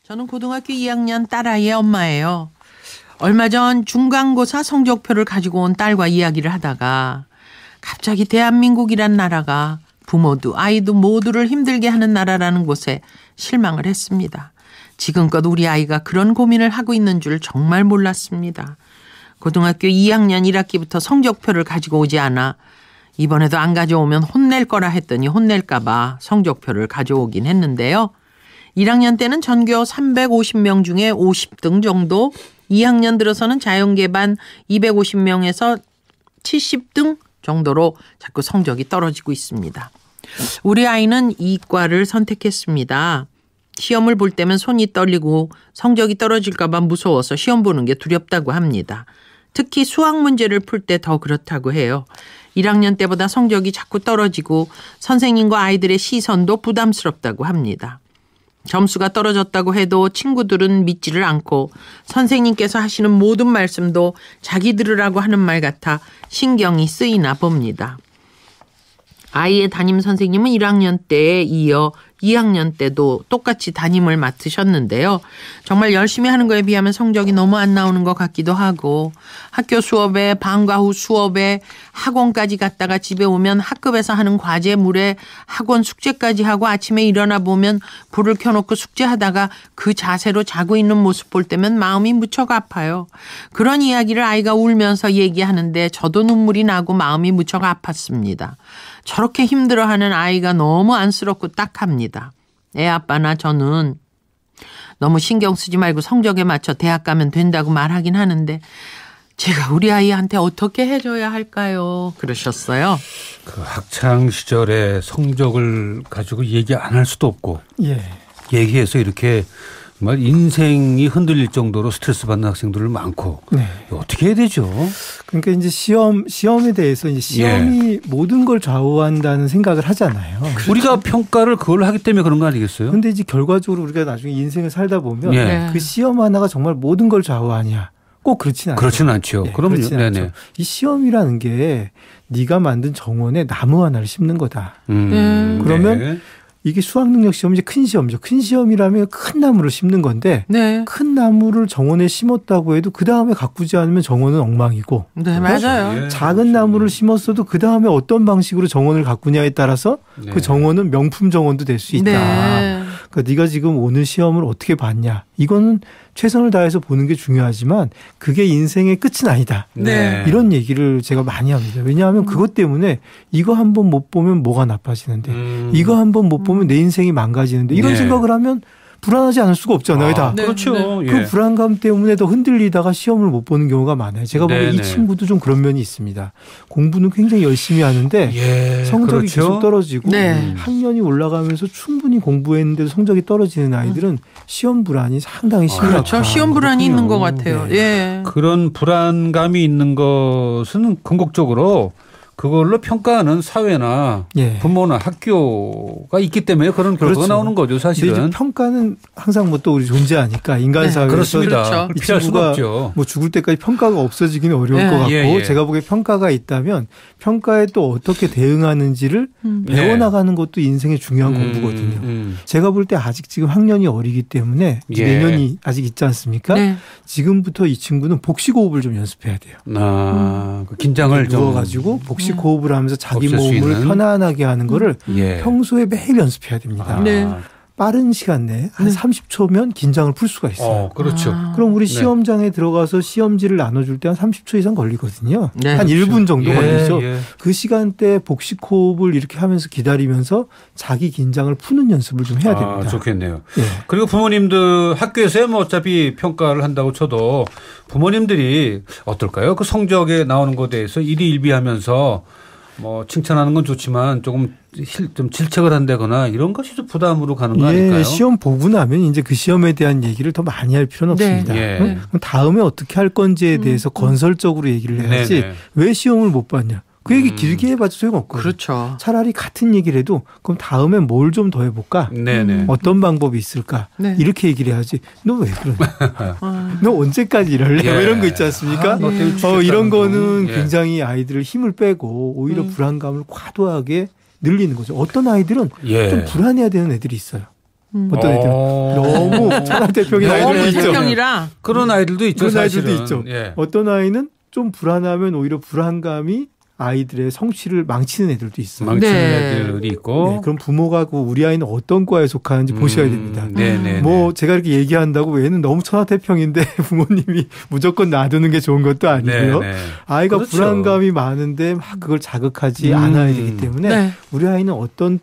저는 고등학교 2학년 딸아이의 엄마예요. 얼마 전 중간고사 성적표를 가지고 온 딸과 이야기를 하다가 갑자기 대한민국이란 나라가 부모도 아이도 모두를 힘들게 하는 나라라는 곳에 실망을 했습니다. 지금껏 우리 아이가 그런 고민을 하고 있는 줄 정말 몰랐습니다. 고등학교 2학년 1학기부터 성적표를 가지고 오지 않아 이번에도 안 가져오면 혼낼 거라 했더니 혼낼까 봐 성적표를 가져오긴 했는데요. 1학년 때는 전교 350명 중에 50등 정도, 2학년 들어서는 자연계반 250명에서 70등 정도로 자꾸 성적이 떨어지고 있습니다. 우리 아이는 이과를 선택했습니다. 시험을 볼 때면 손이 떨리고 성적이 떨어질까 봐 무서워서 시험 보는 게 두렵다고 합니다. 특히 수학 문제를 풀 때 더 그렇다고 해요. 1학년 때보다 성적이 자꾸 떨어지고 선생님과 아이들의 시선도 부담스럽다고 합니다. 점수가 떨어졌다고 해도 친구들은 믿지를 않고 선생님께서 하시는 모든 말씀도 자기 들으라고 하는 말 같아 신경이 쓰이나 봅니다. 아이의 담임 선생님은 1학년 때에 이어 2학년 때도 똑같이 담임을 맡으셨는데요. 정말 열심히 하는 거에 비하면 성적이 너무 안 나오는 것 같기도 하고 학교 수업에 방과 후 수업에 학원까지 갔다가 집에 오면 학급에서 하는 과제 물에 학원 숙제까지 하고 아침에 일어나 보면 불을 켜놓고 숙제하다가 그 자세로 자고 있는 모습 볼 때면 마음이 무척 아파요. 그런 이야기를 아이가 울면서 얘기하는데 저도 눈물이 나고 마음이 무척 아팠습니다. 저렇게 힘들어하는 아이가 너무 안쓰럽고 딱합니다. 애 아빠나 저는 너무 신경 쓰지 말고 성적에 맞춰 대학 가면 된다고 말하긴 하는데 제가 우리 아이한테 어떻게 해줘야 할까요? 그러셨어요. 그 학창 시절에 성적을 가지고 얘기 안 할 수도 없고 얘기해서 이렇게 정말 인생이 흔들릴 정도로 스트레스 받는 학생들을 많고 어떻게 해야 되죠? 그러니까 이제 시험에 대해서 이제 시험이 모든 걸 좌우한다는 생각을 하잖아요. 그렇죠. 우리가 평가를 그걸 하기 때문에 그런 거 아니겠어요? 그런데 이제 결과적으로 우리가 나중에 인생을 살다 보면 그 시험 하나가 정말 모든 걸 좌우하냐? 꼭 그렇진 않죠. 그렇진 않죠. 그럼요. 않죠. 이 시험이라는 게 네가 만든 정원에 나무 하나를 심는 거다. 그러면 이게 수학 능력 시험이 이제 큰 시험이죠. 큰 시험이라면 큰 나무를 심는 건데 큰 나무를 정원에 심었다고 해도 그 다음에 가꾸지 않으면 정원은 엉망이고 맞아요. 작은 나무를 심었어도 그 다음에 어떤 방식으로 정원을 가꾸냐에 따라서 그 정원은 명품 정원도 될 수 있다. 그러니까 네가 지금 오늘 시험을 어떻게 봤냐. 이거는 최선을 다해서 보는 게 중요하지만 그게 인생의 끝은 아니다. 이런 얘기를 제가 많이 합니다. 왜냐하면 그것 때문에 이거 한번 못 보면 뭐가 나빠지는데 이거 한번 못 보면 내 인생이 망가지는데 이런 생각을 하면 불안하지 않을 수가 없잖아요. 다. 그렇죠. 그 불안감 때문에 더 흔들리다가 시험을 못 보는 경우가 많아요. 제가 보기엔 이 친구도 좀 그런 면이 있습니다. 공부는 굉장히 열심히 하는데 성적이 계속 떨어지고 학년이 올라가면서 충분히 공부했는데도 성적이 떨어지는 아이들은 시험 불안이 상당히 심하죠. 그렇죠. 시험 불안이 있는 것 같아요. 그런 불안감이 있는 것은 궁극적으로 그걸로 평가하는 사회나 부모나 학교가 있기 때문에 그런 결과가 나오는 거죠, 사실은. 평가는 항상 뭐 또 우리 존재하니까 인간 사회에서 그렇습니다. 이 피할 수가 없죠. 뭐 죽을 때까지 평가가 없어지기는 어려울 것 같고 제가 보기에 평가가 있다면 평가에 또 어떻게 대응하는지를 배워나가는 것도 인생의 중요한 공부거든요. 제가 볼 때 아직 지금 학년이 어리기 때문에 내년이 아직 있지 않습니까? 지금부터 이 친구는 복식호흡을 좀 연습해야 돼요. 그 긴장을 좀 누워가지고 복식호흡을 하면서 자기 몸을 편안하게 하는 거를 평소에 매일 연습해야 됩니다. 빠른 시간 내에 한 30초면 긴장을 풀 수가 있어요. 그렇죠. 그럼 우리 시험장에 들어가서 시험지를 나눠줄 때 한 30초 이상 걸리거든요. 한 그렇죠. 1분 정도 걸리죠. 그 시간대에 복식호흡을 이렇게 하면서 기다리면서 자기 긴장을 푸는 연습을 좀 해야 됩니다. 좋겠네요. 그리고 부모님들 학교에서 뭐 어차피 평가를 한다고 쳐도 부모님들이 어떨까요? 그 성적에 나오는 것에 대해서 일희일비하면서 뭐 칭찬하는 건 좋지만 조금 좀 질책을 한다거나 이런 것이 좀 부담으로 가는 거 아닐까요? 시험 보고 나면 이제 그 시험에 대한 얘기를 더 많이 할 필요는 없습니다. 그럼 다음에 어떻게 할 건지에 대해서 건설적으로 얘기를 해야지 왜 시험을 못 봤냐. 그 얘기 길게 해봐도 소용없거든요. 그렇죠. 차라리 같은 얘기를 해도 그럼 다음에 뭘 좀 더 해볼까? 어떤 방법이 있을까? 이렇게 얘기를 해야지. 너 왜 그러냐? 너 언제까지 이럴래? 이런 거 있지 않습니까? 이런 거는 굉장히 아이들을 힘을 빼고 오히려 불안감을 과도하게 늘리는 거죠. 어떤 아이들은 좀 불안해야 되는 애들이 있어요. 어떤 애들 너무 천하태평인 아이들도 있죠. 태평이라 그런 아이들도 있죠. 그런 사실은. 아이들도 있죠. 예. 어떤 아이는 좀 불안하면 오히려 불안감이 아이들의 성취를 망치는 애들도 있어요. 망치는 네. 애들이 있고. 네, 그럼 부모가 그 우리 아이는 어떤 과에 속하는지 보셔야 됩니다. 네네. 뭐 제가 이렇게 얘기한다고 얘는 너무 천하태평인데 부모님이 무조건 놔두는 게 좋은 것도 아니고요. 네네. 아이가 그렇죠. 불안감이 많은데 막 그걸 자극하지 않아야 되기 때문에 네. 우리 아이는 어떤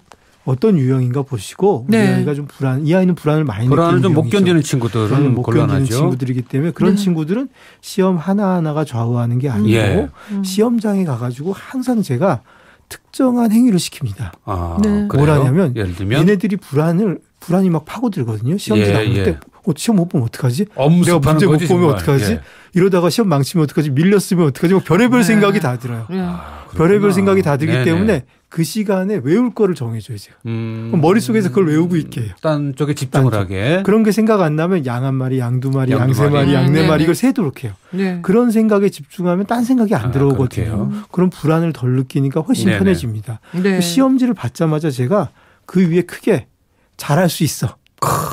유형인가 보시고 우리 네. 아이가 좀 이 아이는 불안을 많이 느끼는 불안을 좀 못 유형이죠. 견디는 친구들은 불안을 못 견디는 곤란하죠. 친구들이기 때문에 그런 네. 친구들은 시험 하나하나가 좌우하는 게 아니고 예. 시험장에 가가지고 항상 제가 특정한 행위를 시킵니다. 아, 네. 그래요? 뭐라냐면 예를 들면 얘네들이 불안이 막 파고들거든요. 시험지 예, 나올 예. 때 시험 못 보면 어떡하지? 내가 엄습하는 문제 못 거지, 보면 정말. 어떡하지? 예. 이러다가 시험 망치면 어떡하지? 밀렸으면 어떡하지? 뭐 별의별 네. 생각이 다 들어요. 네. 아, 별의별 그렇구나. 생각이 다 들기 네네. 때문에 그 시간에 외울 거를 정해줘요, 제가. 그럼 머릿속에서 그걸 외우고 있게 해요. 딴 쪽에 집중을 딴 쪽. 하게. 그런 게 생각 안 나면 양 한 마리, 양 두 마리, 양 세 마리, 양 네 네, 마리 네. 이걸 세도록 해요. 네. 그런 생각에 집중하면 딴 생각이 안 들어오거든요. 그렇게요. 그럼 불안을 덜 느끼니까 훨씬 네네. 편해집니다. 네. 시험지를 받자마자 제가 그 위에 크게 잘할 수 있어.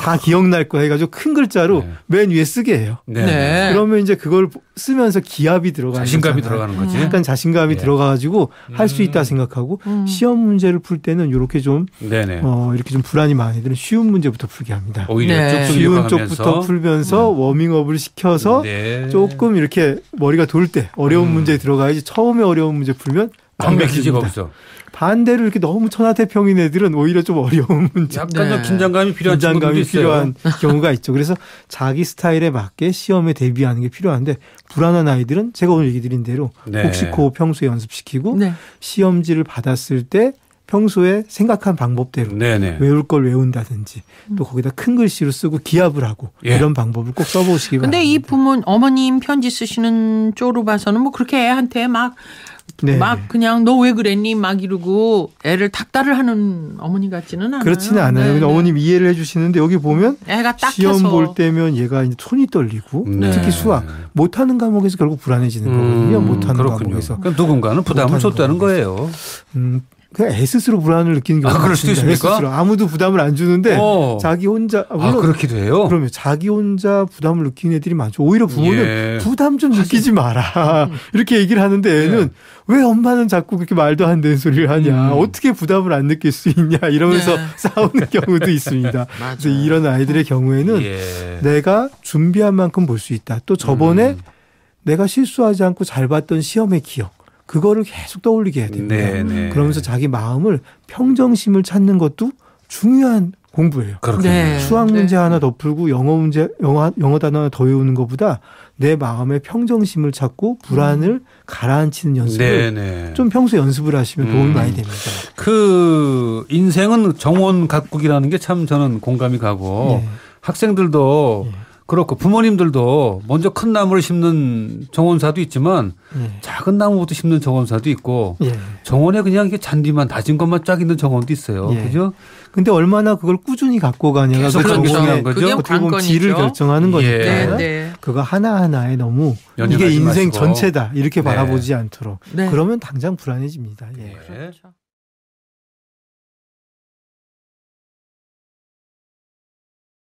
다 기억날 거 해가지고 큰 글자로 네. 맨 위에 쓰게 해요. 네. 네. 그러면 이제 그걸 쓰면서 기압이 들어가는 자신감이 거잖아요. 들어가는 거지. 약간 자신감이 예. 들어가가지고 할 수 있다 생각하고 시험 문제를 풀 때는 이렇게 좀 네네. 이렇게 좀 불안이 많은 애들은 쉬운 문제부터 풀게 합니다. 오히려 네. 쭉쭉 쉬운 이어가면서. 쪽부터 풀면서 워밍업을 시켜서 네. 조금 이렇게 머리가 돌 때 어려운 문제에 들어가야지 처음에 어려운 문제 풀면 안 맥히지 막힙니다. 거기서. 반대로 이렇게 너무 천하태평인 애들은 오히려 좀 어려운 문제, 약간 네. 좀 긴장감이 필요한 친구들도 긴장감이 있어요. 필요한 경우가 있죠. 그래서 자기 스타일에 맞게 시험에 대비하는 게 필요한데 불안한 아이들은 제가 오늘 얘기 드린 대로 네. 복식호흡 평소에 연습시키고 네. 시험지를 받았을 때 평소에 생각한 방법대로 네네. 외울 걸 외운다든지 또 거기다 큰 글씨로 쓰고 기압을 하고 예. 이런 방법을 꼭 써보시기 바랍니다. 근데 이 어머님 편지 쓰시는 쪽으로 봐서는 뭐 그렇게 애한테 막 네. 그냥 너 왜 그랬니 막 이러고 애를 닥달을 하는 어머니 같지는 않아요. 그렇지는 않아요. 네, 근데 네. 어머님 이해를 해주시는데 여기 보면 애가 시험 딱해서 볼 때면 얘가 이제 손이 떨리고 네. 특히 수학 못하는 과목에서 결국 불안해지는 거거든요. 못하는 그렇군요. 과목에서. 그러니까 누군가는 부담을 못하는 줬다는 거예요. 그냥 애 스스로 불안을 느끼는 경우가 그럴 수도 많습니다. 애 있습니까? 스스로 아무도 부담을 안 주는데 자기 혼자 물론 그렇기도 해요. 그러면 자기 혼자 부담을 느끼는 애들이 많죠. 오히려 부모는 예. 부담 좀 느끼지 마라 이렇게 얘기를 하는데 애는 왜 엄마는 자꾸 그렇게 말도 안 되는 소리를 하냐 어떻게 부담을 안 느낄 수 있냐 이러면서 네. 싸우는 경우도 있습니다. 그래서 이런 아이들의 경우에는 예. 내가 준비한 만큼 볼 수 있다. 또 저번에 내가 실수하지 않고 잘 봤던 시험의 기억 그거를 계속 떠올리게 해야 됩니다. 네네. 그러면서 자기 마음을 평정심을 찾는 것도 중요한 공부예요. 그렇군요. 네. 수학 문제 하나 더 풀고 영어 단어 하나 더 외우는 것보다 내 마음의 평정심을 찾고 불안을 가라앉히는 연습을 네네. 좀 평소에 연습을 하시면 도움이 많이 됩니다. 그 인생은 정원 가꾸기라는 게 참 저는 공감이 가고 예. 학생들도 그렇고 부모님들도 먼저 큰 나무를 심는 정원사도 있지만 예. 작은 나무부터 심는 정원사도 있고 예. 정원에 그냥 이게 잔디만 다진 것만 쫙 있는 정원도 있어요. 예. 그죠? 근데 얼마나 그걸 꾸준히 갖고 가냐가 계속 그 그렇죠. 정원의 그게 어떻게 보면 관건이죠. 질을 결정하는 거니까 예. 네. 그거 하나하나에 너무 연연하지 이게 인생 마시고. 전체다 이렇게 네. 바라보지 않도록 네. 그러면 당장 불안해집니다. 예. 예. 그렇죠.